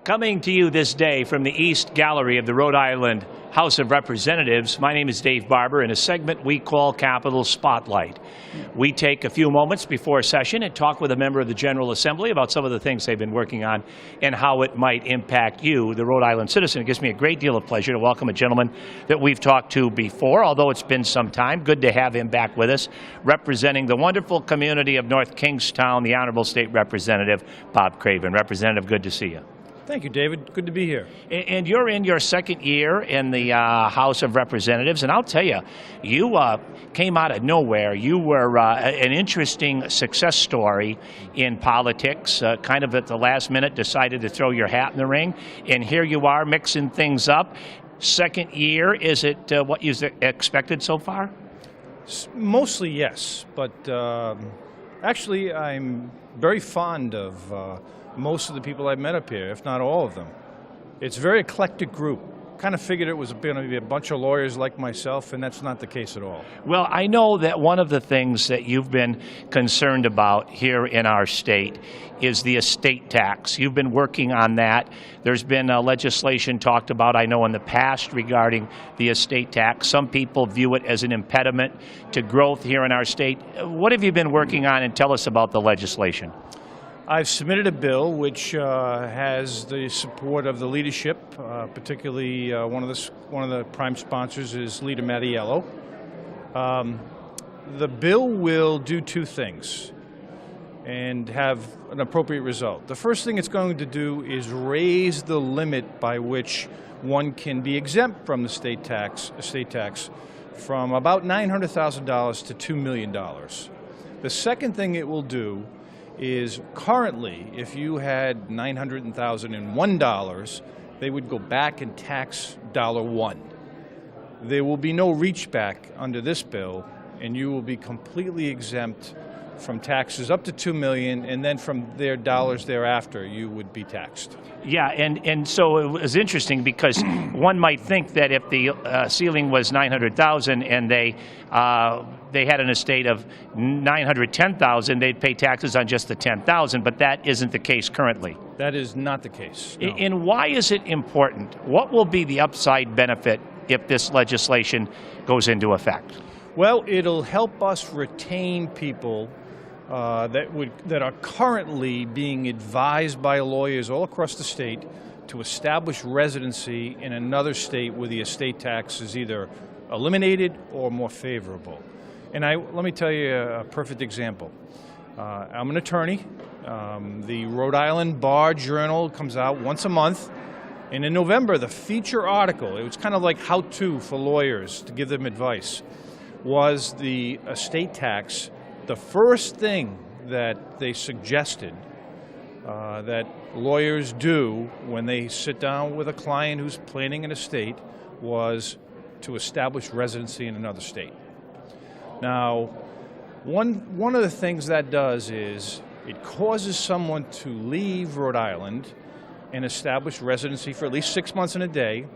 Coming to you this day from the East Gallery of the Rhode Island House of Representatives, my name is Dave Barber. In a segment we call Capitol Spotlight. We take a few moments before a session and talk with a member of the General Assembly about some of the things they've been working on and how it might impact you, the Rhode Island citizen. It gives me a great deal of pleasure to welcome a gentleman that we've talked to before, although it's been some time. Good to have him back with us, representing the wonderful community of North Kingstown, the Honorable State Representative Bob Craven. Representative, good to see you. Thank you, David. Good to be here. And you're in your second year in the House of Representatives, and I'll tell you, you came out of nowhere. You were an interesting success story in politics, kind of at the last minute decided to throw your hat in the ring, and here you are mixing things up. Second year, is it what you expected so far? Mostly yes, but actually I'm very fond of most of the people I've met up here, if not all of them. It's a very eclectic group. Kind of figured it was going to be a bunch of lawyers like myself, and that's not the case at all. Well, I know that one of the things that you've been concerned about here in our state is the estate tax. You've been working on that. There's been legislation talked about, I know, in the past regarding the estate tax. Some people view it as an impediment to growth here in our state. What have you been working on, and tell us about the legislation? I've submitted a bill which has the support of the leadership, particularly one of the prime sponsors is Leader Mattiello. The bill will do two things and have an appropriate result. The first thing it's going to do is raise the limit by which one can be exempt from the estate tax from about $900,000 to $2 million. The second thing it will do is currently, if you had $900,001, they would go back and tax $1. There will be no reach back under this bill, and you will be completely exempt from taxes up to $2 million, and then from their dollars thereafter, you would be taxed. Yeah, and so it was interesting because one might think that if the ceiling was $900,000 and they had an estate of $910,000, they'd pay taxes on just the $10,000, but that isn't the case currently. That is not the case. No. And why is it important? What will be the upside benefit if this legislation goes into effect? Well, it'll help us retain people that are currently being advised by lawyers all across the state to establish residency in another state where the estate tax is either eliminated or more favorable. And let me tell you a perfect example. I'm an attorney. The Rhode Island Bar Journal comes out once a month. And in November, the feature article, it was kind of like how-to for lawyers to give them advice, was the estate tax. The first thing that they suggested that lawyers do when they sit down with a client who's planning an estate was to establish residency in another state. Now, one of the things that does is it causes someone to leave Rhode Island and establish residency for at least 6 months and a day,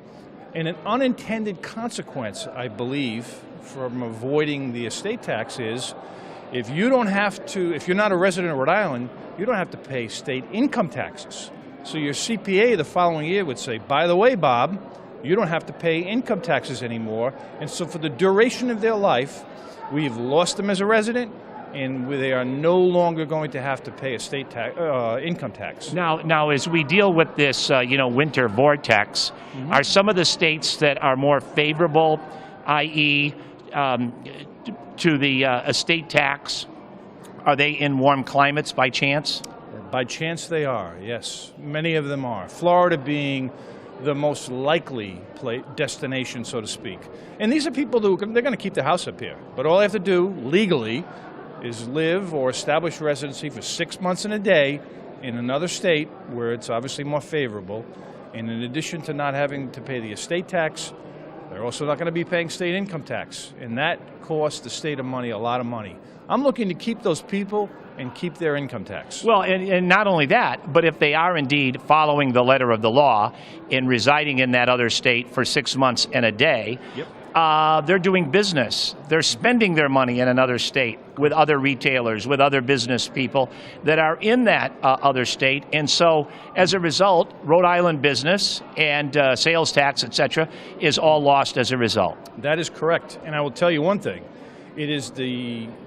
and an unintended consequence, I believe, from avoiding the estate tax is if you're not a resident of Rhode Island, you don't have to pay state income taxes. So your CPA the following year would say, by the way, Bob, you don't have to pay income taxes anymore. And so for the duration of their life, we've lost them as a resident, and they are no longer going to have to pay a state income tax. Now, as we deal with this, winter vortex, are some of the states that are more favorable, i.e., to the estate tax, are they in warm climates by chance? By chance they are, yes. Many of them are. Florida being the most likely destination, so to speak. And these are people they're going to keep their house up here. But all they have to do legally is live or establish residency for 6 months and a day in another state where it's obviously more favorable. And in addition to not having to pay the estate tax, they're also not going to be paying state income tax. And that costs the state of money, a lot of money. I'm looking to keep those people and keep their income tax. Well, and not only that, but if they are indeed following the letter of the law in residing in that other state for 6 months and a day, yep. they're doing business. They're spending their money in another state with other retailers, with other business people that are in that other state. And so, as a result, Rhode Island business and sales tax, et cetera, is all lost as a result. That is correct. And I will tell you one thing. It is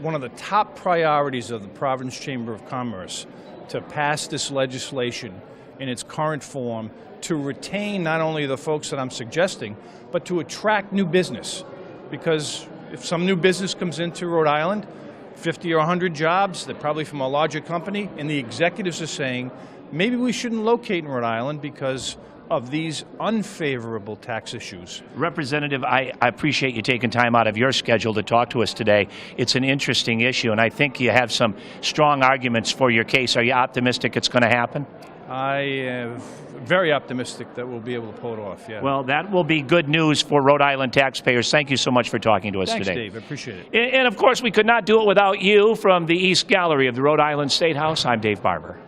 one of the top priorities of the Providence Chamber of Commerce to pass this legislation in its current form to retain not only the folks that I'm suggesting, but to attract new business. Because if some new business comes into Rhode Island, 50 or 100 jobs, they're probably from a larger company, and the executives are saying, maybe we shouldn't locate in Rhode Island because of these unfavorable tax issues. Representative, I appreciate you taking time out of your schedule to talk to us today. It's an interesting issue, and I think you have some strong arguments for your case. Are you optimistic it's going to happen? I am very optimistic that we'll be able to pull it off, yeah. Well, that will be good news for Rhode Island taxpayers. Thank you so much for talking to us Thanks, today. Dave. I appreciate it. And, of course, we could not do it without you. From the East Gallery of the Rhode Island State House, I'm Dave Barber.